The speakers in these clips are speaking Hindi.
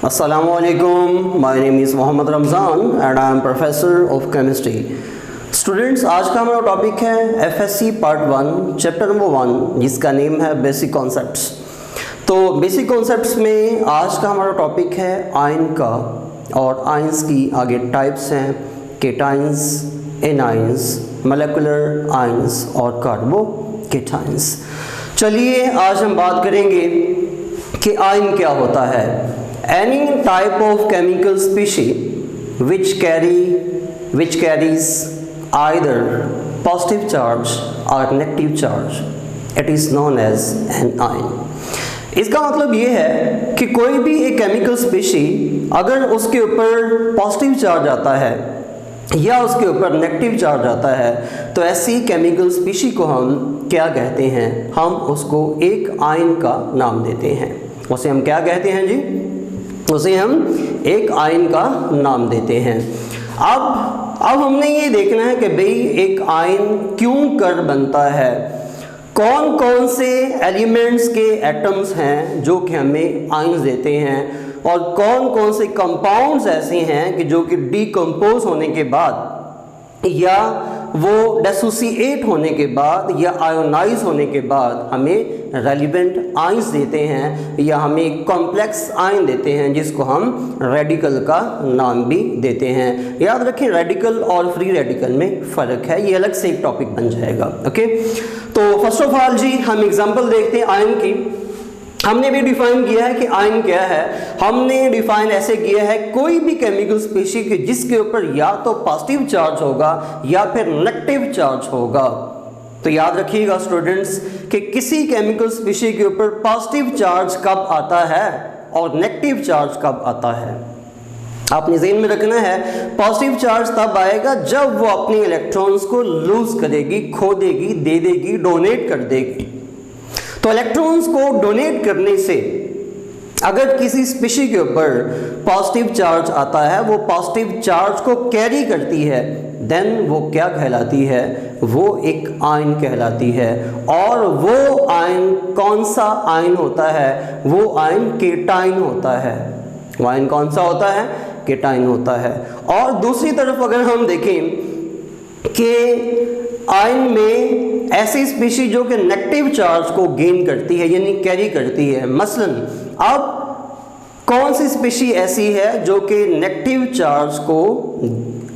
Assalamualaikum. My name is Mohammad Ramzan and I am professor of chemistry. Students, आज का हमारा टॉपिक है FSC पार्ट 1 चैप्टर नंबर 1 जिसका नेम है बेसिक कॉन्सेप्ट्स। तो बेसिक कॉन्सेप्ट्स में आज का हमारा टॉपिक है आयन का, और आयंस की आगे टाइप्स हैं केटाइंस, एनाइंस, मोलेकुलर आयंस और कार्बोकेटाइंस। चलिए आज हम बात करेंगे कि आयन क्या होता है। Any type of chemical species which carries either positive charge or negative charge, it is known as an ion। इसका मतलब ये है कि कोई भी एक केमिकल स्पीशी अगर उसके ऊपर पॉजिटिव चार्ज आता है या उसके ऊपर नेगेटिव चार्ज आता है तो ऐसी केमिकल स्पीशी को हम क्या कहते हैं? हम उसको एक आयन का नाम देते हैं। उसे हम क्या कहते हैं जी? उसे हम एक आयन का नाम देते हैं। अब हमने ये देखना है कि भाई एक आयन क्यों कर बनता है, कौन कौन से एलिमेंट्स के एटम्स हैं जो कि हमें आयंस देते हैं, और कौन कौन से कंपाउंड्स ऐसे हैं कि जो कि डीकम्पोज होने के बाद या वो डिसोसिएट होने के बाद या आयोनाइज होने के बाद हमें रेलिवेंट आयंस देते हैं या हमें कॉम्प्लेक्स आयन देते हैं जिसको हम रेडिकल का नाम भी देते हैं। याद रखें, रेडिकल और फ्री रेडिकल में फ़र्क है, ये अलग से एक टॉपिक बन जाएगा। ओके, तो फर्स्ट ऑफ ऑल जी हम एग्जांपल देखते हैं आयन की। हमने भी डिफाइन किया है कि आयन क्या है। हमने डिफाइन ऐसे किया है कोई भी केमिकल स्पीशी के जिसके ऊपर या तो पॉजिटिव चार्ज होगा या फिर नेगेटिव चार्ज होगा। तो याद रखिएगा स्टूडेंट्स कि किसी केमिकल स्पीशी के ऊपर पॉजिटिव चार्ज कब आता है और नेगेटिव चार्ज कब आता है। आपने ज़हन में रखना है पॉजिटिव चार्ज तब आएगा जब वो अपने इलेक्ट्रॉन्स को लूज करेगी, खो देगी, दे देगी, डोनेट कर देगी। तो इलेक्ट्रॉन्स को डोनेट करने से अगर किसी स्पीशी के ऊपर पॉजिटिव चार्ज आता है, वो पॉजिटिव चार्ज को कैरी करती है, देन वो क्या कहलाती है? वो एक आयन कहलाती है। और वो आयन कौन सा आयन होता है? वो आयन केटाइन होता है। वो आयन कौन सा होता है? केटाइन होता है। और दूसरी तरफ अगर हम देखें कि आयन में ऐसी स्पीशी जो कि नेगेटिव चार्ज को गेन करती है यानी कैरी करती है, मसलन अब कौन सी स्पीशी ऐसी है जो कि नेगेटिव चार्ज को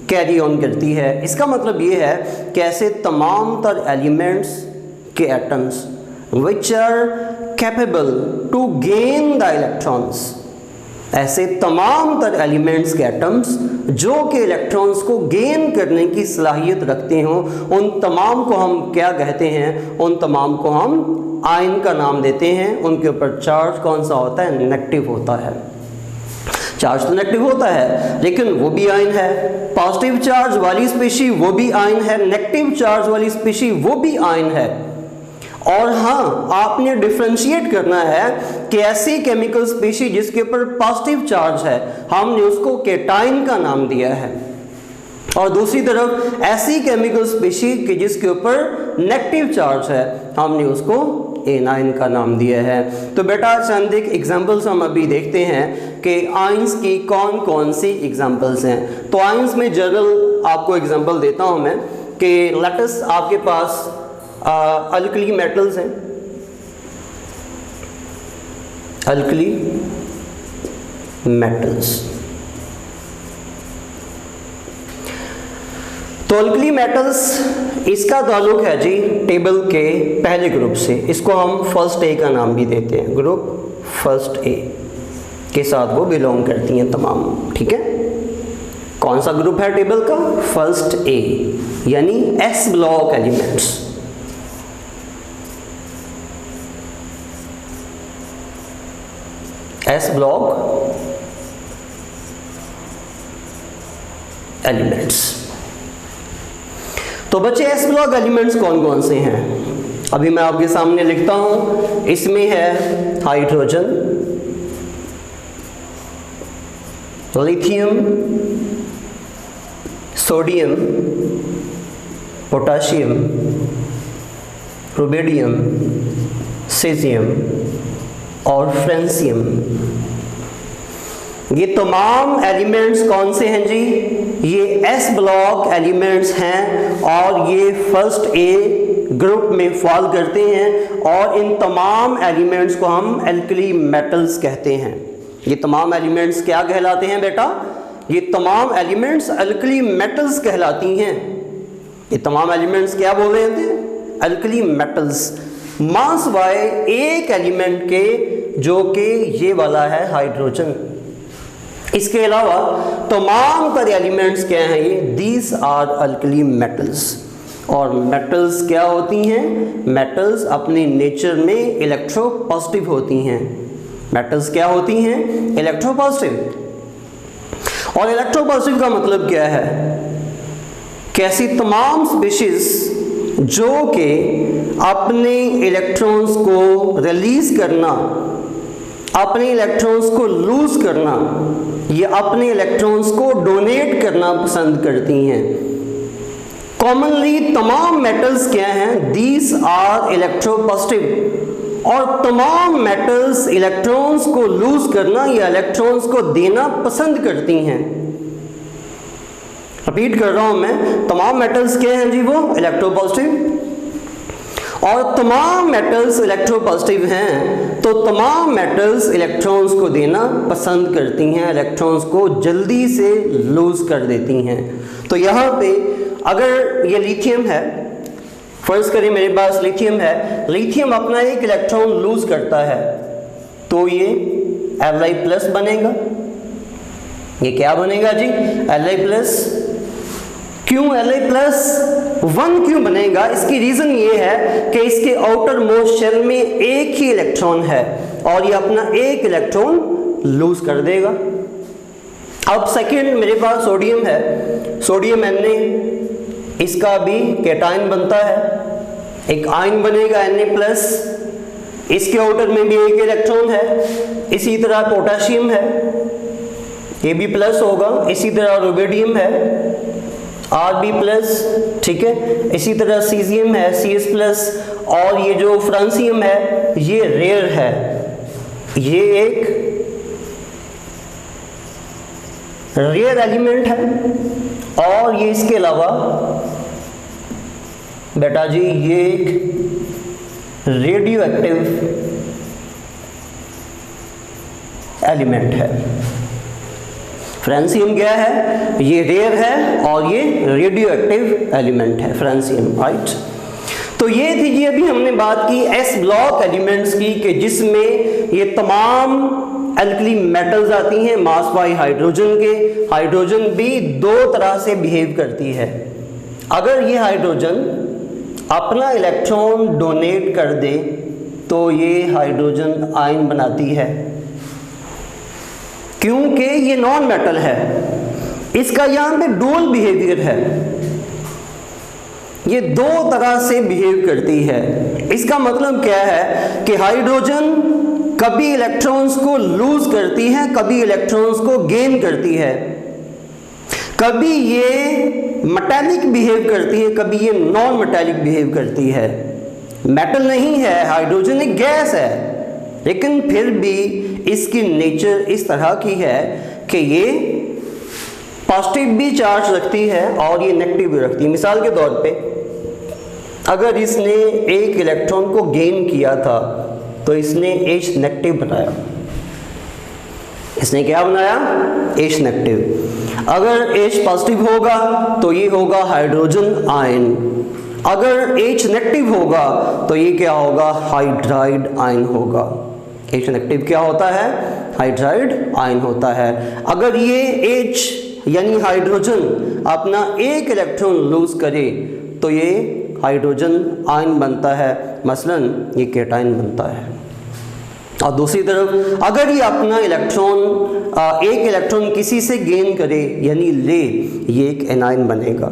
कैरी ऑन करती है? इसका मतलब ये है कि ऐसे तमाम तर एलिमेंट्स के atoms which are capable to gain the electrons, ऐसे तमाम तर एलिमेंट्स के एटम्स जो कि इलेक्ट्रॉन्स को गेन करने की सलाहियत रखते हों, उन तमाम को हम क्या कहते हैं? उन तमाम को हम आयन का नाम देते हैं। उनके ऊपर चार्ज कौन सा होता है? नेगेटिव होता है। चार्ज तो नेगेटिव होता है लेकिन वो भी आयन है। पॉजिटिव चार्ज वाली स्पीशी वो भी आयन है, नेगेटिव चार्ज वाली स्पीशी वो भी आयन है। और हाँ, आपने डिफ्रेंशिएट करना है कि ऐसी केमिकल स्पीशी जिसके ऊपर पॉजिटिव चार्ज है हमने उसको केटाइन का नाम दिया है, और दूसरी तरफ ऐसी केमिकल स्पीशी कि जिसके ऊपर नेगेटिव चार्ज है हमने उसको एनाइन का नाम दिया है। तो बेटा चंद एक एग्जांपल्स हम अभी देखते हैं कि आयंस की कौन कौन सी एग्जांपल्स हैं। तो आयंस में जनरल आपको एग्जांपल देता हूं मैं कि लेटस आपके पास अल्कली मेटल्स हैं, अल्कली मेटल्स। तो अल्कली मेटल्स इसका ताल्लुक है जी टेबल के पहले ग्रुप से। इसको हम फर्स्ट ए का नाम भी देते हैं, ग्रुप फर्स्ट ए के साथ वो बिलोंग करती हैं तमाम। ठीक है, कौन सा ग्रुप है टेबल का? फर्स्ट ए, यानी S block elements. S block elements. तो बच्चे एस ब्लॉक एलिमेंट्स कौन कौन से हैं? अभी मैं आपके सामने लिखता हूं। इसमें है hydrogen, lithium, sodium, potassium, rubidium, caesium और फ्रेंसियम। ये तमाम एलिमेंट्स कौन से हैं जी? ये एस ब्लॉक एलिमेंट्स हैं और ये फर्स्ट ए ग्रुप में फॉल करते हैं और इन तमाम एलिमेंट्स को हम एल्कली मेटल्स कहते हैं। ये तमाम एलिमेंट्स क्या कहलाते हैं बेटा? ये तमाम एलिमेंट्स एल्कली मेटल्स कहलाती हैं। ये तमाम एलिमेंट्स क्या बोल रहे थे? Alkali metals. मास बाय एक एलिमेंट के, जो कि ये वाला है हाइड्रोजन। इसके अलावा तमाम तरह एलिमेंट्स क्या हैं? ये दीज आर अल्कली मेटल्स। और मेटल्स क्या होती हैं? मेटल्स अपने नेचर में इलेक्ट्रोपॉजिटिव होती हैं। मेटल्स क्या होती हैं? इलेक्ट्रोपॉजिटिव। और इलेक्ट्रोपॉजिटिव का मतलब क्या है? कैसी तमाम स्पीशीज जो कि अपने इलेक्ट्रॉन्स को रिलीज करना, अपने इलेक्ट्रॉन्स को लूज करना, ये अपने इलेक्ट्रॉन्स को डोनेट करना पसंद करती हैं। कॉमनली तमाम मेटल्स क्या हैं? These are electropositive. और तमाम मेटल्स इलेक्ट्रॉन्स को लूज करना या इलेक्ट्रॉन्स को देना पसंद करती हैं। रिपीट कर रहा हूं मैं, तमाम मेटल्स क्या हैं जी? वो इलेक्ट्रोपॉजिटिव। और तमाम मेटल्स इलेक्ट्रोपॉजिटिव हैं तो तमाम मेटल्स इलेक्ट्रॉन्स को देना पसंद करती हैं, इलेक्ट्रॉन्स को जल्दी से लूज कर देती हैं। तो यहाँ पे अगर ये लिथियम है, फर्ज करें मेरे पास लिथियम है, लिथियम अपना एक इलेक्ट्रॉन लूज करता है तो ये Li+ बनेगा। ये क्या बनेगा जी? Li+। क्यों Li+1 क्यों बनेगा? इसकी रीजन ये है कि इसके आउटर मोस्ट शेल में एक ही इलेक्ट्रॉन है और ये अपना एक इलेक्ट्रॉन लूज कर देगा। अब सेकंड मेरे पास सोडियम है, सोडियम Na, इसका भी कैटायन बनता है, एक आयन बनेगा Na+, इसके आउटर में भी एक इलेक्ट्रॉन है। इसी तरह पोटेशियम है, ये भी प्लस होगा। इसी तरह रुबिडियम है, Rb+, ठीक है। इसी तरह सीजियम है, Cs+। और ये जो फ्रांसियम है ये रेयर है, ये एक रेयर एलिमेंट है। और ये इसके अलावा बेटा जी ये एक रेडियो एक्टिव एलिमेंट है। फ्रांसियम क्या है? ये रेयर है और ये रेडियो एक्टिव एलिमेंट है फ्रांसियम, राइट। तो ये थी जी अभी हमने बात की एस ब्लॉक एलिमेंट्स की, कि जिसमें ये तमाम एल्कली मेटल्स आती हैं मास बाय हाइड्रोजन के। हाइड्रोजन भी दो तरह से बिहेव करती है। अगर ये हाइड्रोजन अपना इलेक्ट्रॉन डोनेट कर दे तो ये हाइड्रोजन आयन बनाती है, क्योंकि ये नॉन मेटल है। इसका यहां पे डुअल बिहेवियर है, ये दो तरह से बिहेव करती है। इसका मतलब क्या है कि हाइड्रोजन कभी इलेक्ट्रॉन्स को लूज करती है, कभी इलेक्ट्रॉन्स को गेन करती है। कभी ये मेटालिक बिहेव करती है, कभी ये नॉन मेटालिक बिहेव करती है। मेटल नहीं है, हाइड्रोजन एक गैस है, लेकिन फिर भी इसकी नेचर इस तरह की है कि ये पॉजिटिव भी चार्ज रखती है और ये नेगेटिव भी रखती है। मिसाल के तौर पे अगर इसने एक इलेक्ट्रॉन को गेन किया था तो इसने H नेगेटिव बनाया। इसने क्या बनाया? H negative. अगर H पॉजिटिव होगा तो ये होगा हाइड्रोजन आयन। अगर H नेगेटिव होगा तो ये क्या होगा? हाइड्राइड आयन होगा। H नेगेटिव क्या होता है? हाइड्राइड आयन होता है। अगर ये H यानी हाइड्रोजन अपना एक इलेक्ट्रॉन लूज करे तो ये हाइड्रोजन आयन बनता है, मसलन ये कैटायन बनता है। और दूसरी तरफ अगर ये अपना इलेक्ट्रॉन एक इलेक्ट्रॉन किसी से गेन करे यानी ले, ये एक एनायन बनेगा।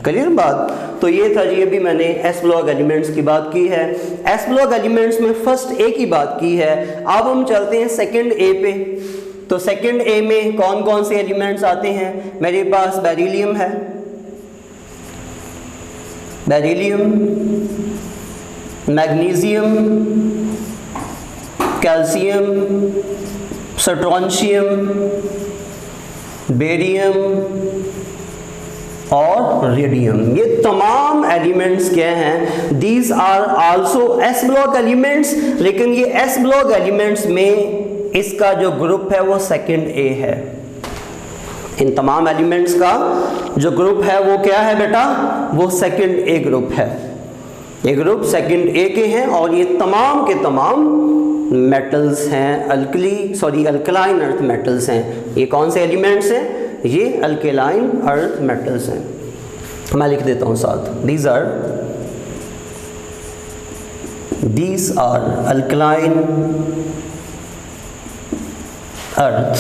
क्लियर बात? तो ये था जी अभी मैंने एस ब्लॉक एलिमेंट्स की बात की है। एस ब्लॉक एलिमेंट्स में फर्स्ट ए की बात की है। अब हम चलते हैं सेकंड ए पे। तो सेकंड ए में कौन कौन से एलिमेंट्स आते हैं? मेरे पास बेरिलियम है, beryllium, magnesium, calcium, strontium, barium और रेडियम, ये तमाम एलिमेंट्स क्या हैं? These are also s block elements, लेकिन ये एस ब्लॉक एलिमेंट्स में इसका जो ग्रुप है वो सेकंड ए है। इन तमाम एलिमेंट्स का जो ग्रुप है वो क्या है बेटा? वो सेकंड ए ग्रुप है। ये ग्रुप सेकंड ए के हैं और ये तमाम के तमाम मेटल्स हैं, अल्कलाइन अर्थ मेटल्स हैं। ये कौन से एलिमेंट्स हैं? ये अल्कलाइन अर्थ मेटल्स हैं। मैं लिख देता हूं साथ, these are alkaline earth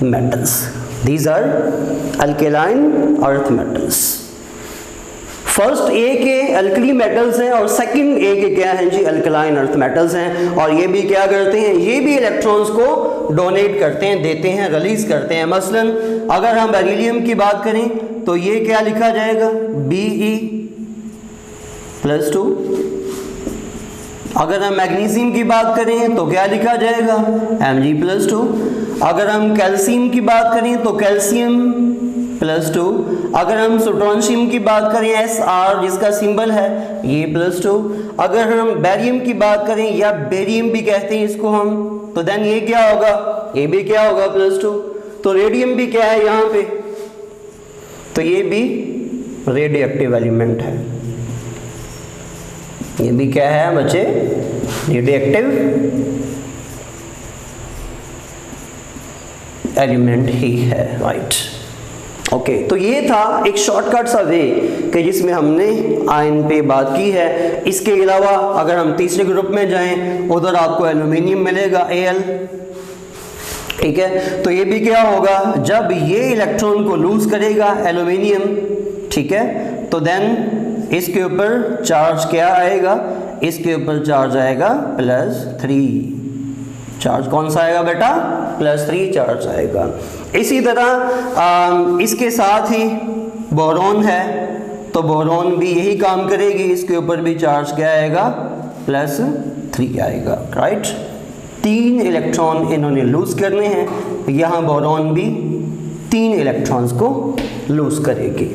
metals. These are alkaline earth metals. First A के अल्कली मेटल्स हैं और सेकंड ए के क्या हैं जी? अल्कलाइन अर्थ मेटल्स हैं। और ये भी क्या करते हैं? ये भी इलेक्ट्रॉन्स को डोनेट करते हैं, देते हैं, रिलीज करते हैं। मसलन अगर हम बेरिलियम की बात करें तो ये क्या लिखा जाएगा? Be+2। अगर हम मैग्नीशियम की बात करें तो क्या लिखा जाएगा? Mg+2। अगर हम कैल्शियम की बात करें तो कैल्शियम+2। अगर हम स्ट्रोंशियम की बात करें Sr जिसका सिंबल है ये +2। अगर हम बेरियम की बात करें या बेरियम भी कहते हैं इसको हम, तो देन ये क्या होगा? ये भी क्या होगा? +2। तो रेडियम भी क्या है यहाँ पे? तो ये भी रेडियोएक्टिव एलिमेंट है। ये भी क्या है बच्चे? रेडियोएक्टिव एलिमेंट ही है, राइट। ओके, तो ये था एक शॉर्टकट सा वे कि जिसमें हमने आयन पे बात की है। इसके अलावा अगर हम तीसरे ग्रुप में जाएं, उधर आपको एल्यूमिनियम मिलेगा Al, ठीक है। तो ये भी क्या होगा? जब ये इलेक्ट्रॉन को लूज करेगा एल्यूमिनियम, ठीक है, तो देन इसके ऊपर चार्ज क्या आएगा? इसके ऊपर चार्ज आएगा +3। चार्ज कौन सा आएगा बेटा? +3 चार्ज आएगा। इसी तरह इसके साथ ही बोरॉन है, तो बोरॉन भी यही काम करेगी। इसके ऊपर भी चार्ज क्या आएगा? +3 आएगा, राइट। 3 इलेक्ट्रॉन इन्होंने लूज करने हैं, यहाँ बोरॉन भी 3 इलेक्ट्रॉन्स को लूज करेगी।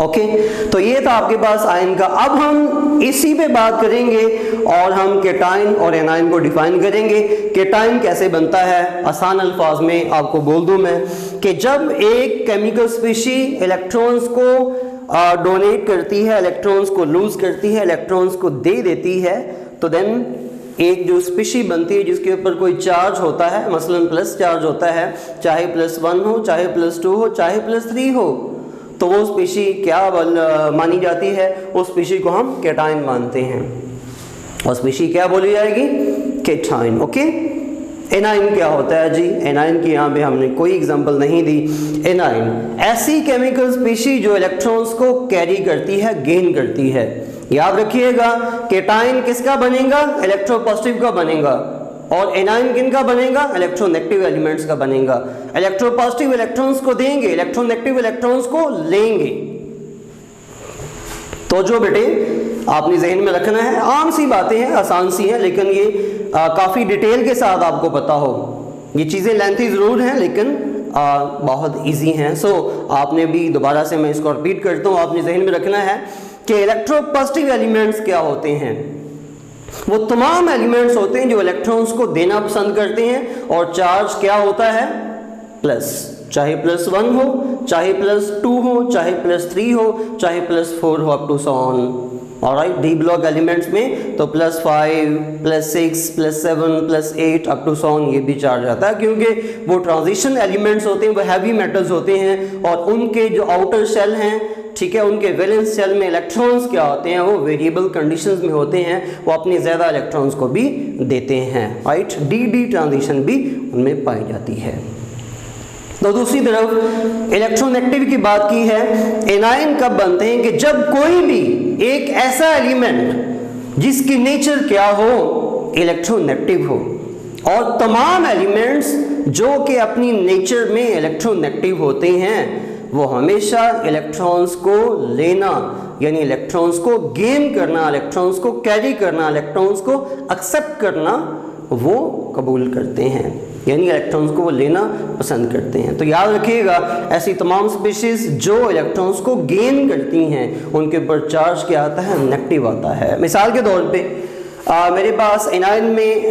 ओके, तो ये था आपके पास आयन का। अब हम इसी पे बात करेंगे और हम केटाइन और एनाइन को डिफाइन करेंगे। केटाइन कैसे बनता है? आसान अल्फाज में आपको बोल दूं मैं कि जब एक केमिकल स्पीशी इलेक्ट्रॉन्स को डोनेट करती है, इलेक्ट्रॉन्स को लूज करती है, इलेक्ट्रॉन्स को दे देती है, तो देन एक जो स्पीशी बनती है जिसके ऊपर कोई चार्ज होता है, मसलन प्लस चार्ज होता है, चाहे +1 हो, चाहे +2 हो, चाहे +3 हो, तो वो स्पीशी क्या मानी जाती है? उस स्पीशी को हम केटाइन मानते हैं। और स्पीशी क्या बोली जाएगी? केटाइन। ओके, एनाइन क्या होता है जी? एनाइन की यहाँ पे हमने कोई एग्जांपल नहीं दी। एनाइन ऐसी केमिकल स्पीशी जो इलेक्ट्रॉन्स को कैरी करती है, गेन करती है। याद रखिएगा, केटाइन किसका बनेगा? इलेक्ट्रोपॉजिटिव का बनेगा। और एनाइन किनका बनेगा? इलेक्ट्रोनेगेटिव एलिमेंट्स का बनेगा। इलेक्ट्रोपॉजिटिव इलेक्ट्रॉन्स को देंगे, इलेक्ट्रोनेगेटिव इलेक्ट्रॉन्स को लेंगे। तो जो बेटे आपने जहन में रखना है, आम सी बातें हैं, आसान सी हैं, लेकिन ये काफी डिटेल के साथ आपको पता हो। ये चीजें लेंथी जरूर हैं लेकिन बहुत इजी हैं। सो आपने भी, दोबारा से मैं इसको रिपीट करता हूँ, आपने जहन में रखना है कि इलेक्ट्रोपॉजिटिव एलिमेंट्स क्या होते हैं? वो तमाम एलिमेंट्स होते हैं जो इलेक्ट्रॉन्स को देना पसंद करते हैं और चार्ज क्या होता है? प्लस। चाहे +1 हो, चाहे +2 हो, चाहे +3 हो, चाहे +4 हो, up to so on. All right, d block elements में तो +5, +6, +7, +8 अप टू सो ऑन ये भी चार्ज आता है, क्योंकि वो ट्रांजिशन एलिमेंट्स होते हैं, वो हैवी मेटल्स होते हैं और उनके जो आउटर शेल हैं, ठीक है, उनके वैलेंस शेल में इलेक्ट्रॉन्स क्या होते हैं? वो वेरिएबल कंडीशंस में होते हैं, वो अपने ज़्यादा इलेक्ट्रॉन्स को भी देते हैं, राइट। डी ट्रांजिशन भी उनमें पाई जाती है। तो दूसरी तरफ इलेक्ट्रोनेगेटिव की बात की है। एनाइन कब बनते हैं? कि जब कोई भी एक ऐसा एलिमेंट जिसकी नेचर क्या हो? इलेक्ट्रोनेगेटिव हो। और तमाम एलिमेंट्स जो कि अपनी नेचर में इलेक्ट्रोनेगेटिव होते हैं वो हमेशा इलेक्ट्रॉन्स को लेना, यानी इलेक्ट्रॉन्स को गेन करना, इलेक्ट्रॉन्स को कैरी करना, इलेक्ट्रॉन्स को एक्सेप्ट करना वो कबूल करते हैं, यानी इलेक्ट्रॉन्स को वो लेना पसंद करते हैं। तो याद रखिएगा ऐसी तमाम स्पीशीज जो इलेक्ट्रॉन्स को गेन करती हैं उनके ऊपर चार्ज क्या आता है, नेगेटिव आता है। मिसाल के तौर पे मेरे पास एनायन में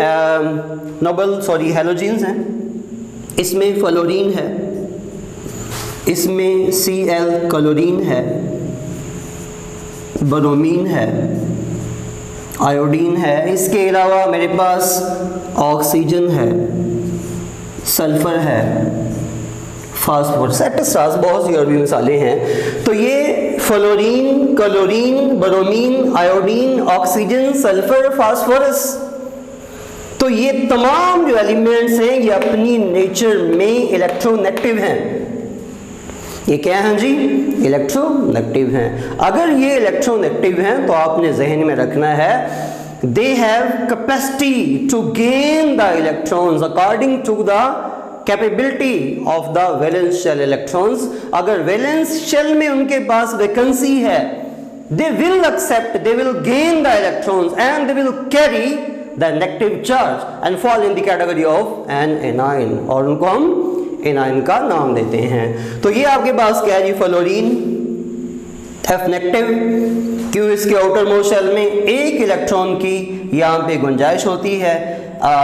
हैलोजेंस हैं, इसमें फ्लोरीन है, इसमें Cl क्लोरीन है, ब्रोमीन है, आयोडीन है, इसके अलावा मेरे पास ऑक्सीजन है, सल्फर है, फास्फोरस, एक्सेट्रा बहुत सी और भी मिसालें हैं। तो ये fluorine, chlorine, bromine, iodine, oxygen, sulphur, phosphorus, तो ये तमाम जो एलिमेंट्स हैं ये अपनी नेचर में इलेक्ट्रोनेगेटिव हैं। ये क्या हैं जी, इलेक्ट्रोनेगेटिव हैं। अगर ये इलेक्ट्रोनेगेटिव हैं तो आपने जहन में रखना है they have capacity to gain the electrons according to the capability of the valence shell electrons. अगर वैलेंस शेल में उनके पास वैकेंसी है, they will accept, they will gain the electrons and they will carry the negative charge and fall in the category of an anion, और उनको हम एनाइन का नाम देते हैं। तो ये आपके पास क्या है जी, फ्लोरीन F नेगेटिव, क्यों, इसके आउटर मोस्ट शेल में एक इलेक्ट्रॉन की यहाँ पे गुंजाइश होती है,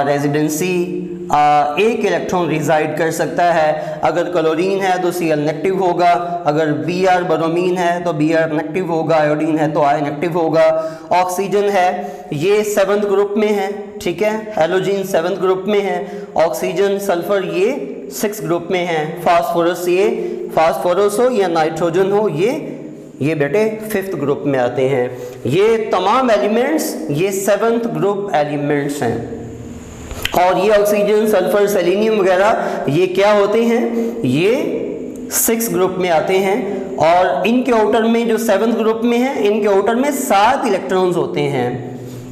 रेजिडेंसी एक इलेक्ट्रॉन रिजाइड कर सकता है। अगर क्लोरीन है तो Cl नेगेटिव होगा, अगर Br ब्रोमीन है तो Br नेगेटिव होगा, आयोडीन है तो I नेगेटिव होगा। ऑक्सीजन है ये 7th ग्रुप में है, ठीक है, हैलोजन 7th ग्रुप में है, ऑक्सीजन सल्फर ये 6th ग्रुप में है, फास्फोरस ये फास्फोरस हो या नाइट्रोजन हो ये बेटे 5th ग्रुप में आते हैं। ये तमाम एलिमेंट्स ये 7th ग्रुप एलिमेंट्स हैं। और ये ऑक्सीजन, सल्फर, सेलेनियम वगैरह ये क्या होते हैं, ये 6th ग्रुप में आते हैं। और इनके आउटर में जो 7th ग्रुप में है, इनके आउटर में 7 इलेक्ट्रॉन्स होते हैं,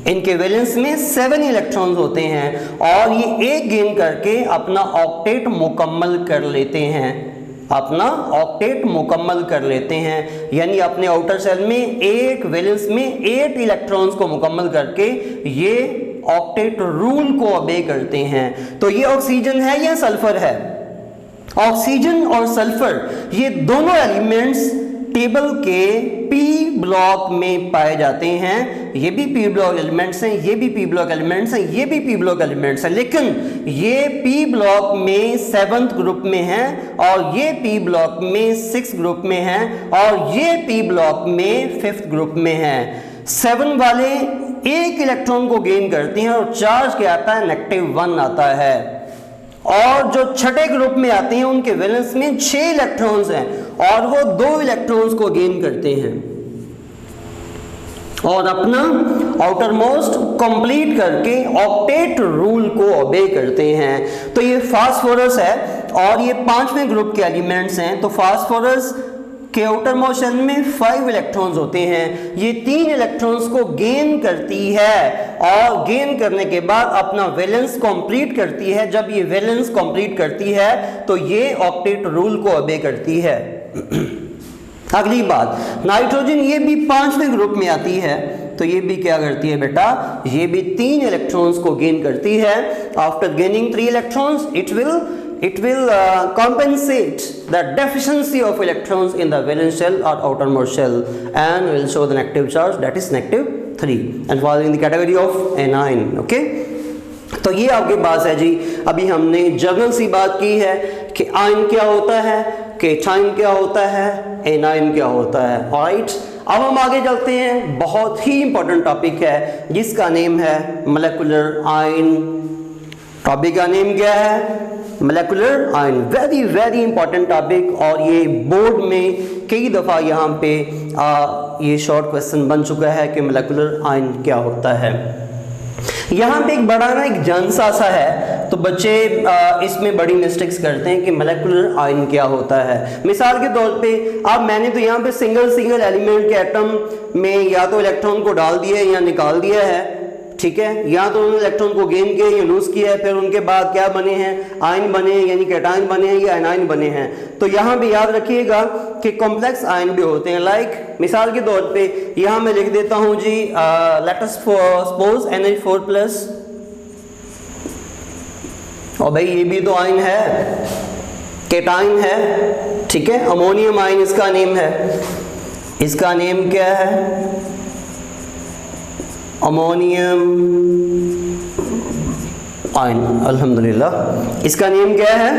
इनके वैलेंस में 7 इलेक्ट्रॉन्स होते हैं, और ये एक गेन करके अपना ऑक्टेट मुकम्मल कर लेते हैं, अपना ऑक्टेट मुकम्मल कर लेते हैं। यानी अपने आउटर सेल में एक वैलेंस में 8 इलेक्ट्रॉन्स को मुकम्मल करके ये ऑक्टेट रूल को ओबे करते हैं। तो ये ऑक्सीजन है या सल्फर है, ऑक्सीजन और सल्फर ये दोनों एलिमेंट्स टेबल के पी ब्लॉक में पाए जाते हैं। ये भी पी ब्लॉक एलिमेंट्स हैं, ये भी पी ब्लॉक एलिमेंट्स हैं, ये भी पी ब्लॉक एलिमेंट्स हैं, लेकिन ये पी ब्लॉक में 7th ग्रुप में है और ये पी ब्लॉक में 6th ग्रुप में है और ये पी ब्लॉक में 5th ग्रुप में है। 7 वाले एक इलेक्ट्रॉन को गेन करते हैं और चार्ज क्या आता है, -1 आता है। और जो छठे ग्रुप में आते हैं उनके वैलेंस में 6 इलेक्ट्रॉन्स हैं और वो 2 इलेक्ट्रॉन्स को गेन करते हैं और अपना आउटर मोस्ट कंप्लीट करके ऑक्टेट रूल को ओबे करते हैं। तो ये फास्फोरस है और ये 5वें ग्रुप के एलिमेंट्स हैं। तो फास्फोरस के आउटर मोशन में 5 इलेक्ट्रॉन्स होते हैं, ये 3 इलेक्ट्रॉन्स को गेन करती है और गेन करने के बाद अपना वैलेंस कंप्लीट करती है। जब ये वैलेंस कंप्लीट करती है तो ये ऑक्टेट रूल को ओबे करती है। अगली बात, नाइट्रोजन ये भी 5वें ग्रुप में आती है, तो ये भी क्या करती है बेटा, ये भी 3 इलेक्ट्रॉन्स को गेन करती है। After gaining 3 electrons it will compensate the deficiency of electrons in the valence shell or outermost shell and will show the negative charge, that is -3 and fall in the category of anion. okay, तो ये आपके पास है जी। अभी हमने जनरल सी बात की है कि आयन क्या होता है, केटाइन क्या होता है, एनायन क्या होता है। ऑलराइट, अब हम आगे चलते हैं। बहुत ही इंपॉर्टेंट टॉपिक है जिसका नेम है मोलेकुलर आयन। टॉपिक का नेम क्या है, molecular ion. Very very important topic और ये बोर्ड में कई दफ़ा यहाँ पे ये शॉर्ट क्वेश्चन बन चुका है कि मोलेकुलर आयन क्या होता है। यहाँ पे एक बड़ा ना एक जानसा सा है, तो बच्चे इसमें बड़ी मिस्टेक्स करते हैं कि मोलेकुलर आयन क्या होता है। मिसाल के तौर पे अब मैंने तो यहाँ पे सिंगल एलिमेंट के एटम में या तो इलेक्ट्रॉन को डाल दिया है या निकाल दिया है, ठीक है, या तो उन्होंने इलेक्ट्रॉन को गेन किया या लूज किया है, फिर उनके बाद क्या बने हैं, आयन बने हैं, यानी कैटायन बने हैं या एनायन बने हैं। तो यहाँ भी याद रखिएगा कि कॉम्प्लेक्स आयन भी होते हैं। लाइक मिसाल के तौर पे यहाँ मैं लिख देता हूँ जी, लेट अस सपोज NH4+, और भाई ये भी तो आयन है, कैटायन है, ठीक है, अमोनियम आयन इसका नेम है, इसका नेम क्या है, अमोनियम आयन, अल्हम्दुलिल्लाह इसका नेम क्या है,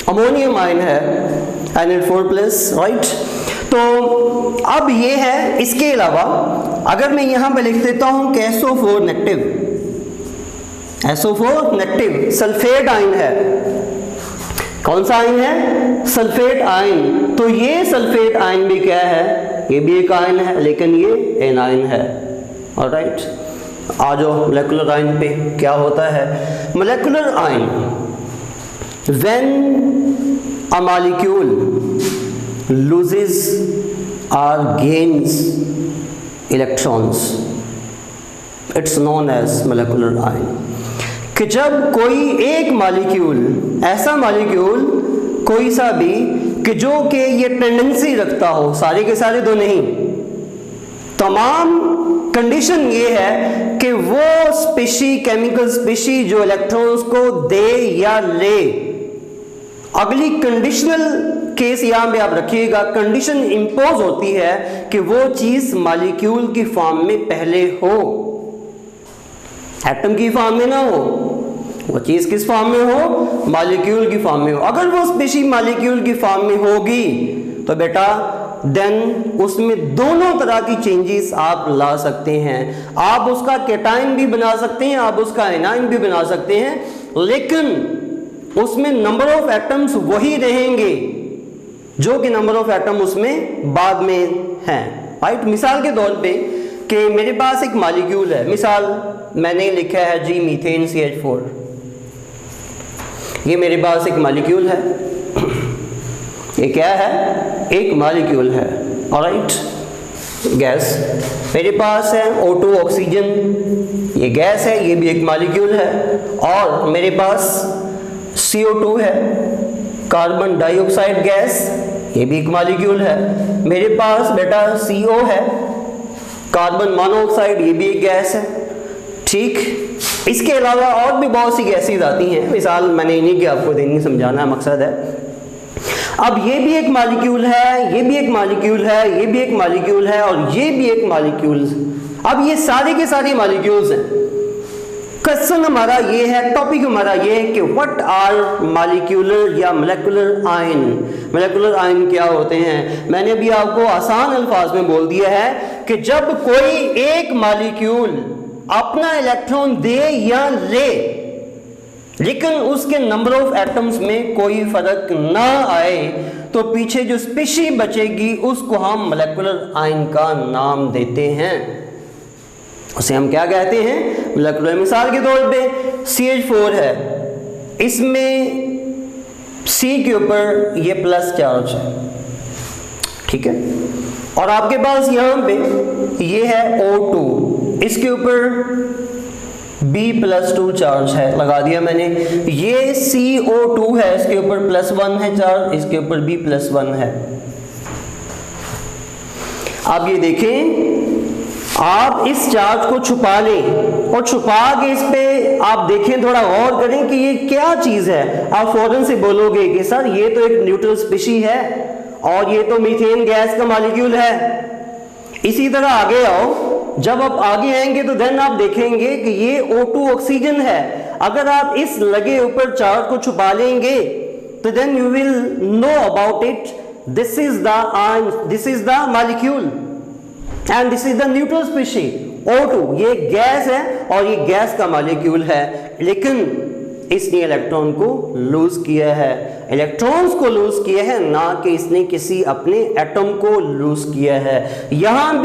अमोनियम आयन है, NH4+, राइट। तो अब ये है, इसके अलावा अगर मैं यहां पे लिख देता हूं कि SO4 negative, SO4 negative sulphate ion है, कौन सा आयन है, सल्फेट आयन। तो ये सल्फेट आयन भी क्या है, ये भी एक आयन है, लेकिन ये एनायन है, ऑलराइट। आ जाओ मोलेकुलर आयन पे, क्या होता है molecular ion, when a molecule loses or gains electrons, it's known as molecular ion. कि जब कोई एक मॉलिक्यूल, ऐसा मॉलिक्यूल कोई सा भी कि जो कि ये टेंडेंसी रखता हो, सारे के सारे तो नहीं, तमाम कंडीशन ये है कि वो स्पीशी, केमिकल स्पीशी जो इलेक्ट्रॉन्स को दे या ले, अगली कंडीशनल केस यहां पे आप रखिएगा, कंडीशन इंपोज होती है कि वो चीज मॉलिक्यूल की फॉर्म में पहले हो, एटम की फॉर्म में ना हो, वो चीज किस फॉर्म में हो, मॉलिक्यूल की फॉर्म में हो। अगर वो स्पीशी मॉलिक्यूल की फॉर्म में होगी तो बेटा देन उसमें दोनों तरह की चेंजेस आप ला सकते हैं, आप उसका कैटायन भी बना सकते हैं, आप उसका एनायन भी बना सकते हैं, लेकिन उसमें नंबर ऑफ एटम्स वही रहेंगे जो कि नंबर ऑफ एटम उसमें बाद में हैं, राइट। मिसाल के तौर पे कि मेरे पास एक मॉलिक्यूल है, मिसाल मैंने लिखा है जी मीथेन CH4, ये मेरे पास एक मॉलिक्यूल है, ये क्या है, एक मॉलिक्यूल है, ऑलराइट, गैस। मेरे पास है O2 ऑक्सीजन, ये गैस है, ये भी एक मॉलिक्यूल है, और मेरे पास CO2 है, कार्बन डाइऑक्साइड गैस, ये भी एक मॉलिक्यूल है। मेरे पास बेटा CO है, कार्बन मोनोऑक्साइड, ये भी एक गैस है, ठीक। इसके अलावा और भी बहुत सी गैसेज आती हैं, मिसाल मैंने इन्हीं की आपको देनी, समझाना मकसद है। अब ये भी एक मॉलिक्यूल है, ये भी एक मॉलिक्यूल है, ये भी एक मॉलिक्यूल है, और ये भी एक मॉलिक्यूल। अब ये सारे के सारे मॉलिक्यूल्स हैं। क्वेश्चन हमारा ये है, टॉपिक हमारा ये है कि व्हाट आर मॉलिक्यूलर या मोलेकुलर आयन। मोलेकुलर आयन क्या होते हैं? मैंने भी आपको आसान अल्फाज में बोल दिया है कि जब कोई एक मॉलिक्यूल अपना इलेक्ट्रॉन दे या ले, लेकिन उसके नंबर ऑफ एटम्स में कोई फर्क ना आए, तो पीछे जो स्पीशी बचेगी उसको हम मोलेकुलर आयन का नाम देते हैं। उसे हम क्या कहते हैं? मोलेकुलर। मिसाल के तौर पे CH4 है, इसमें C के ऊपर ये प्लस चार्ज है, ठीक है, और आपके पास यहां पे ये है O2, इसके ऊपर B+2 चार्ज है, लगा दिया मैंने। ये CO2 है, इसके ऊपर +1 है चार्ज, इसके ऊपर B+1 है। आप ये देखें, आप इस चार्ज को छुपा लें और छुपा के इस पे आप देखें, थोड़ा गौर करें कि ये क्या चीज है। आप फौरन से बोलोगे कि सर ये तो एक न्यूट्रल स्पीशी है और ये तो मीथेन गैस का मॉलिक्यूल है। इसी तरह आगे आओ, जब आप आगे आएंगे तो देन आप देखेंगे कि ये O2 ऑक्सीजन है। अगर आप इस लगे ऊपर चार्ज को छुपा लेंगे तो then you will know about it, this is the molecule and this is the neutral species O2। ये गैस है और ये गैस का मॉलिक्यूल है, लेकिन इसने इलेक्ट्रॉन को लूज किया है, इलेक्ट्रॉन्स को लूज किया है, ना कि इसने किसी अपने एटम को लूज किया है। यहां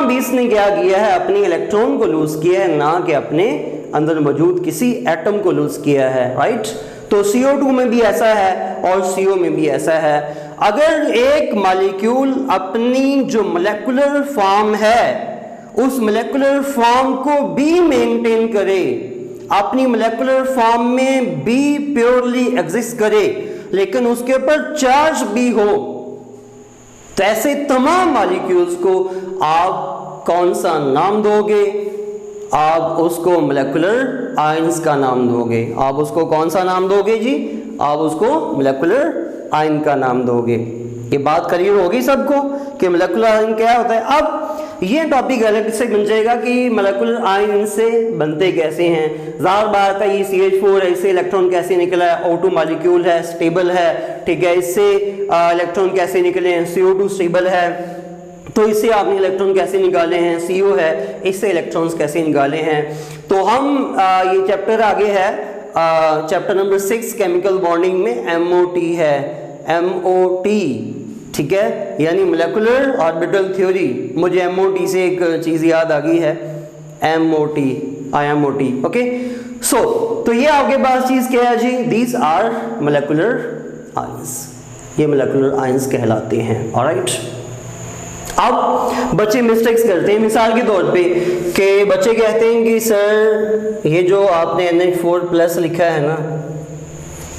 भी इसने क्या किया है? अपने इलेक्ट्रॉन को लूज किया है, ना कि अपने अंदर मौजूद किसी एटम को लूज किया है, राइट। तो CO2 में भी ऐसा है और CO में भी ऐसा है। अगर एक मॉलिक्यूल अपनी जो मोलेकुलर फॉर्म है उस मोलेकुलर फॉर्म को भी मेंटेन करे, अपनी मोलेकुलर फॉर्म में भी प्योरली एग्जिस्ट करे, लेकिन उसके ऊपर चार्ज भी हो, तो ऐसे तमाम मॉलिक्यूल्स को आप कौन सा नाम दोगे? आप उसको मोलेकुलर आयंस का नाम दोगे। आप उसको कौन सा नाम दोगे जी? आप उसको मोलेकुलर आयन का नाम दोगे। ये बात क्लियर होगी सबको कि मोलेकुलर आयन क्या होता है। अब ये टॉपिक अलग से बन जाएगा कि मोलेकुलर आयन इनसे बनते कैसे हैं। ज़ाहिर बात है, ये CH4 ऐसे इलेक्ट्रॉन कैसे निकला है, O2 मॉलिक्यूल है, स्टेबल है, ठीक है। इससे इलेक्ट्रॉन कैसे निकले हैं, CO2 स्टेबल है, तो इससे आपने इलेक्ट्रॉन कैसे निकाले हैं, CO है, इससे इलेक्ट्रॉन्स कैसे निकाले हैं। तो हम ये चैप्टर आगे है, चैप्टर नंबर 6 केमिकल बॉन्डिंग में MOT है, MOT, ठीक है, यानी मोलेकुलर ऑर्बिटल थ्योरी। मुझे MOT से एक चीज़ याद आ गई है, MOT, IMOT, ओके। सो तो ये आपके पास चीज़ क्या है जी? दीज आर मोलेकुलर आयंस, ये मोलेकुलर आयंस कहलाते हैं। ऑलराइट, अब बच्चे मिस्टेक्स करते हैं, मिसाल के तौर पे कि बच्चे कहते हैं कि सर ये जो आपने NH4+ लिखा है ना,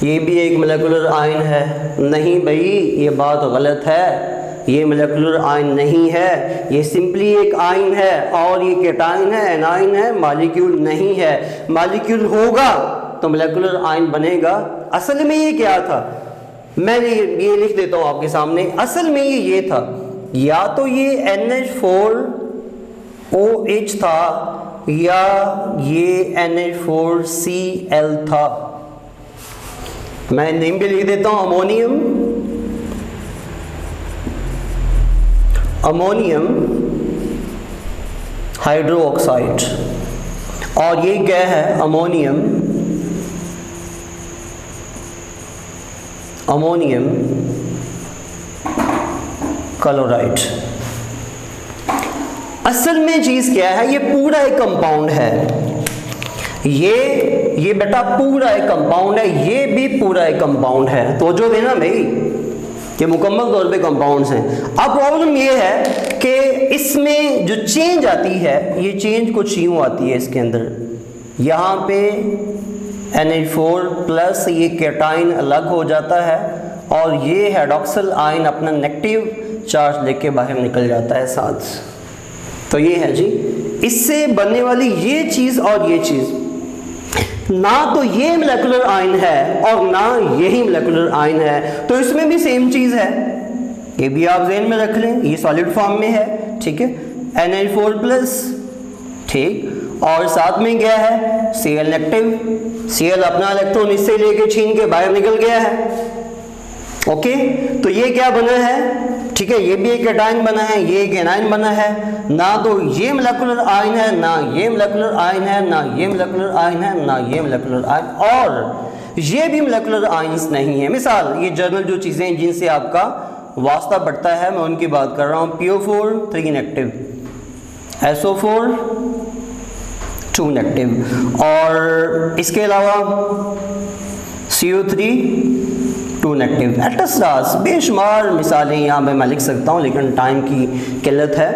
ये भी एक मोलेकुलर आयन है। नहीं भाई, ये बात गलत है, ये मोलेकुलर आयन नहीं है, ये सिंपली एक आयन है, और ये केटाइन है, एनाइन है, मॉलिक्यूल नहीं है। मॉलिक्यूल होगा तो मोलेकुलर आयन बनेगा। असल में ये क्या था, मैं ये लिख देता हूँ आपके सामने। असल में ये था, या तो ये NH4OH था, या ये NH4Cl था। मैं नेम भी लिख देता हूं, अमोनियम हाइड्रोक्साइड, और ये क्या है? Ammonium chloride. असल में चीज क्या है, ये पूरा एक कंपाउंड है, ये बेटा पूरा एक कंपाउंड है, ये भी पूरा एक कंपाउंड है। तो जो देना भाई, ये मुकम्मल तौर पे कंपाउंड्स हैं। अब प्रॉब्लम ये है कि इसमें जो चेंज आती है, ये चेंज कुछ यूं आती है इसके अंदर, यहाँ पे NH4+ ये केटाइन अलग हो जाता है, और ये हाइड्रोक्सिल आयन अपना नेगेटिव चार्ज लेके बाहर निकल जाता है साथ। तो ये है जी, इससे बनने वाली ये चीज़ और ये चीज़, ना तो ये मोलेकुलर आयन है और ना यही मोलेकुलर आयन है, तो इसमें भी सेम चीज़ है। ये भी आप ज़हन में रख लें, ये सॉलिड फॉर्म में है, ठीक है, NH4+, ठीक, और साथ में क्या है? Cl नेगेटिव, Cl अपना इलेक्ट्रॉन इससे लेके छीन के बाहर निकल गया है। ओके, तो ये क्या बना है? ठीक है, ये भी एक केटाइन बना है, ये एक एनाइन बना है। ना तो ये मोलेकुलर आयन है, ना ये मोलेकुलर आयन है, ना ये मोलेकुलर आयन है, ना ये मोलेकुलर आयन, और ये भी मोलेकुलर आयंस नहीं है। मिसाल, ये जर्नल जो चीज़ें जिनसे आपका वास्ता पड़ता है, मैं उनकी बात कर रहा हूँ। PO4 3 नेगेटिव, SO4 2 नेगेटिव, और इसके अलावा CO3 2 नेगेटिव। एटस्टास, बेशुमार मिसालें यहाँ पे मैं लिख सकता हूँ, लेकिन टाइम की किल्लत है।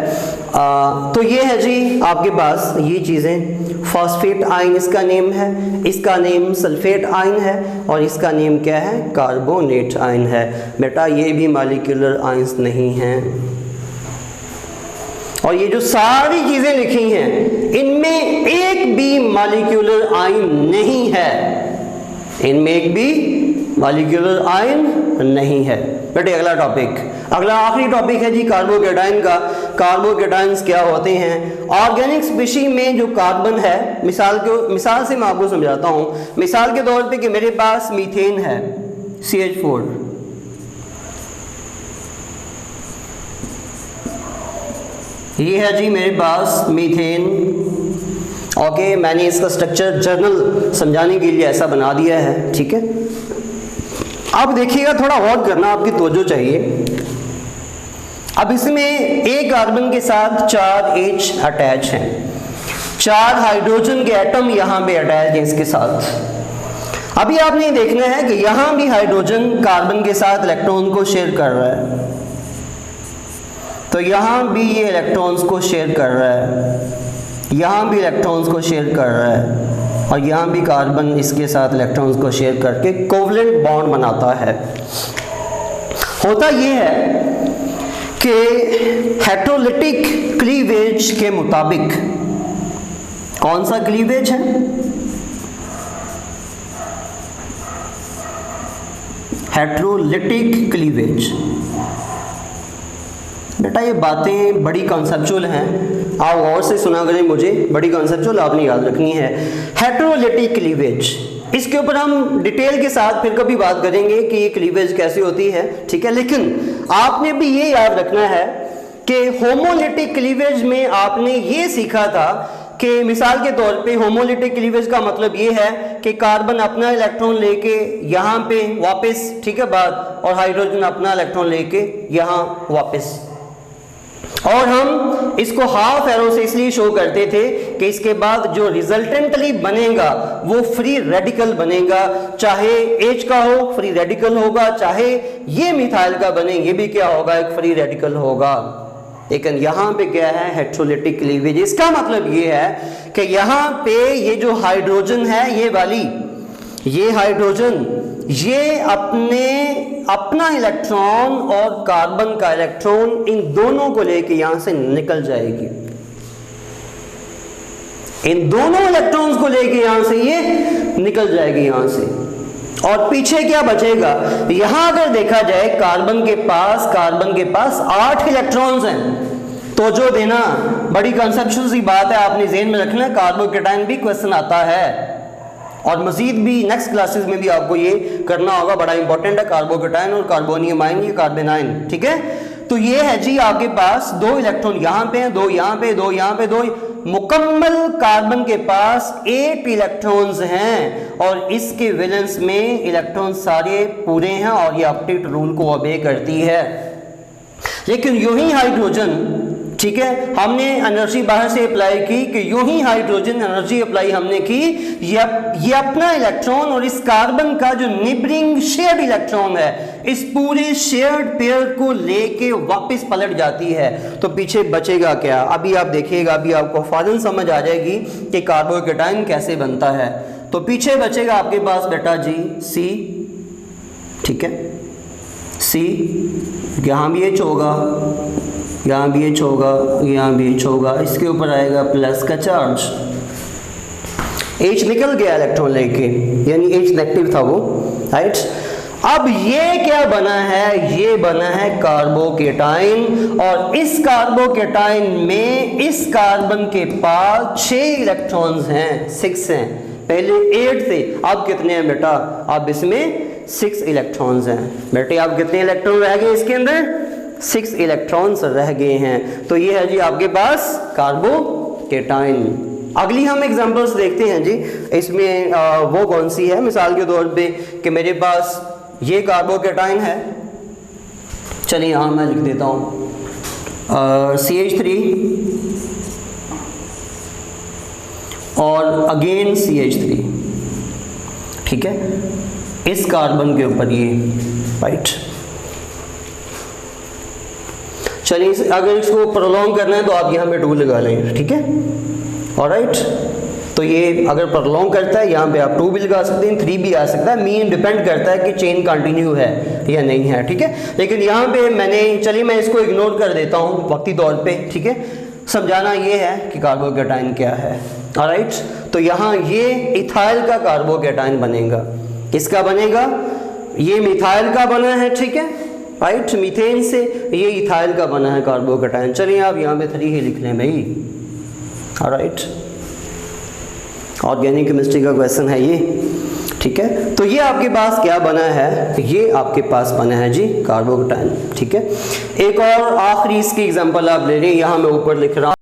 तो ये है जी आपके पास ये चीज़ें। फॉस्फेट आयन इसका नेम है, इसका नेम सल्फेट आयन है, और इसका नेम क्या है? कार्बोनेट आयन है। बेटा ये भी मॉलिक्यूलर आयंस नहीं हैं। और ये जो सारी चीज़ें लिखी हैं, इनमें एक भी मॉलिक्यूलर आयन नहीं है, इनमें एक भी मॉलिक्यूलर आयन नहीं है। बेटे अगला टॉपिक, अगला आखिरी टॉपिक है जी कार्बोकेटाइन का। कार्बोकेटाइंस क्या होते हैं? ऑर्गेनिक स्पीशी में जो कार्बन है, मिसाल से मैं आपको समझाता हूँ। मिसाल के तौर पे कि मेरे पास मीथेन है, CH4, ये है जी मेरे पास मीथेन। ओके, मैंने इसका स्ट्रक्चर जर्नल समझाने के लिए ऐसा बना दिया है, ठीक है। अब देखिएगा, थोड़ा गौर करना, आपकी तवज्जो चाहिए। अब इसमें एक कार्बन के साथ 4 H अटैच हैं, 4 हाइड्रोजन के एटम यहाँ पे अटैच हैं इसके साथ। अभी आपने देखना है कि यहाँ भी हाइड्रोजन कार्बन के साथ इलेक्ट्रॉन को शेयर कर रहा है। तो यहाँ भी ये इलेक्ट्रॉन्स को शेयर कर रहा है, यहाँ भी इलेक्ट्रॉन्स को शेयर कर रहा है, और यहाँ भी कार्बन इसके साथ इलेक्ट्रॉन्स को शेयर करके कोवलेंट बॉन्ड बनाता है। होता ये है कि हेटेरोलिटिक क्लीवेज के मुताबिक, कौन सा क्लीवेज है? Heterolytic cleavage. बेटा ये बातें बड़ी कॉन्सेप्चुअल हैं, आप और से सुना करें, मुझे बड़ी कॉन्सेप्चुअल आपने याद रखनी है। हेटेरोलिटिक क्लीवेज, इसके ऊपर हम डिटेल के साथ फिर कभी बात करेंगे कि ये क्लीवेज कैसी होती है, ठीक है। लेकिन आपने भी ये याद रखना है कि होमोलिटिक क्लीवेज में आपने ये सीखा था कि मिसाल के तौर पे होमोलिटिक क्लीवेज का मतलब ये है कि कार्बन अपना इलेक्ट्रॉन लेके यहाँ पे वापस, ठीक है बात, और हाइड्रोजन अपना इलेक्ट्रॉन लेके यहाँ वापस। और हम इसको हाफ एरो से इसलिए शो करते थे कि इसके बाद जो रिजल्टेंटली बनेगा वो फ्री रेडिकल बनेगा, चाहे H का हो फ्री रेडिकल होगा, चाहे ये मिथाइल का बने ये भी क्या होगा, एक फ्री रेडिकल होगा। लेकिन यहाँ पे क्या है, हेटेरोलिटिक क्लीवेज। इसका मतलब ये है कि यहाँ पे ये जो हाइड्रोजन है, ये वाली, ये हाइड्रोजन, ये अपना इलेक्ट्रॉन और कार्बन का इलेक्ट्रॉन, इन दोनों को लेके यहां से निकल जाएगी। इन दोनों इलेक्ट्रॉन्स को लेके यहां से ये निकल जाएगी यहां से, और पीछे क्या बचेगा? यहां अगर देखा जाए कार्बन के पास 8 इलेक्ट्रॉन्स हैं। तो जो देना, बड़ी कंसेप्चुअल सी बात है, आपने ज़हन में रखना, कार्बोकेटाइन भी क्वेश्चन आता है, और मजीद भी नेक्स्ट क्लासेस में भी आपको ये करना होगा, बड़ा इंपॉर्टेंट है कार्बोकेटाइन और कार्बोनियम आयन, ये कार्बेनाइन, ठीक है। तो ये है जी आपके पास 2 इलेक्ट्रॉन यहाँ पे हैं, 2 यहाँ पे, 2 यहाँ पे, 2, मुकम्मल कार्बन के पास 8 इलेक्ट्रॉन्स हैं, और इसके वैलेंस में इलेक्ट्रॉन सारे पूरे हैं, और ये ऑक्टेट रूल को ओबे करती है। लेकिन यूं ही हाइड्रोजन, ठीक है, हमने एनर्जी बाहर से अप्लाई की कि यूं ही हाइड्रोजन एनर्जी अप्लाई हमने की, ये अपना इलेक्ट्रॉन और इस कार्बन का जो नेबरिंग शेयर्ड इलेक्ट्रॉन है, इस पूरे शेयर्ड पेयर को लेके वापस पलट जाती है। तो पीछे बचेगा क्या? अभी आप देखिएगा, अभी आपको फौरन समझ आ जाएगी कि कार्बोकेटाइन कैसे बनता है। तो पीछे बचेगा आपके पास बेटा जी C, ठीक है, C, यहाँ भी H होगा, यहाँ भी H होगा, यहाँ भी H होगा, इसके ऊपर आएगा प्लस का चार्ज, H निकल गया इलेक्ट्रॉन लेके, यानी H नेगेटिव था वो, राइट। अब ये क्या बना है? ये बना है कार्बोकेटाइन, और इस कार्बोकेटाइन में इस कार्बन के पास 6 इलेक्ट्रॉन्स हैं, 6 हैं, पहले 8 थे, अब कितने हैं बेटा? अब इसमें 6 इलेक्ट्रॉन्स हैं। बेटे अब कितने इलेक्ट्रॉन रह गए इसके अंदर? 6 इलेक्ट्रॉन्स रह गए हैं। तो ये है जी आपके पास कार्बोकेटाइन। अगली हम एग्जांपल्स देखते हैं जी, इसमें वो कौन सी है, मिसाल के तौर पे कि मेरे पास ये कार्बोकेटाइन है, चलिए यहाँ मैं लिख देता हूँ CH3 और अगेन CH3, ठीक है, इस कार्बन के ऊपर ये, राइट। चलिए अगर इसको प्रोलॉन्ग करना है तो आप यहाँ पे 2 लगा लें, ठीक है, ऑलराइट। तो ये अगर प्रोलॉन्ग करता है यहाँ पे आप 2 भी लगा सकते हैं, 3 भी आ सकता है, मीन डिपेंड करता है कि चेन कंटिन्यू है या नहीं है, ठीक है। लेकिन यहाँ पे मैंने, चलिए मैं इसको इग्नोर कर देता हूँ वक्ती तौर पे, ठीक है। समझाना ये है कि कार्बोकेटाइन क्या है, ऑलराइट। तो यहाँ ये इथाइल का कार्बोकेटाइन बनेगा, किसका बनेगा? ये मिथाइल का बना है, ठीक है, राइट, मीथेन से, ये इथाइल का बना है कार्बोकेटाइन। चलिए आप यहाँ पे 3 ही लिख लें भाई, ऑलराइट। ऑर्गेनिक केमिस्ट्री का क्वेश्चन है ये, ठीक है। तो ये आपके पास क्या बना है? ये आपके पास बना है जी कार्बोकेटाइन, ठीक है। एक और आखिरी इसकी एग्जांपल आप ले लें, यहाँ मैं ऊपर लिख रहा हूँ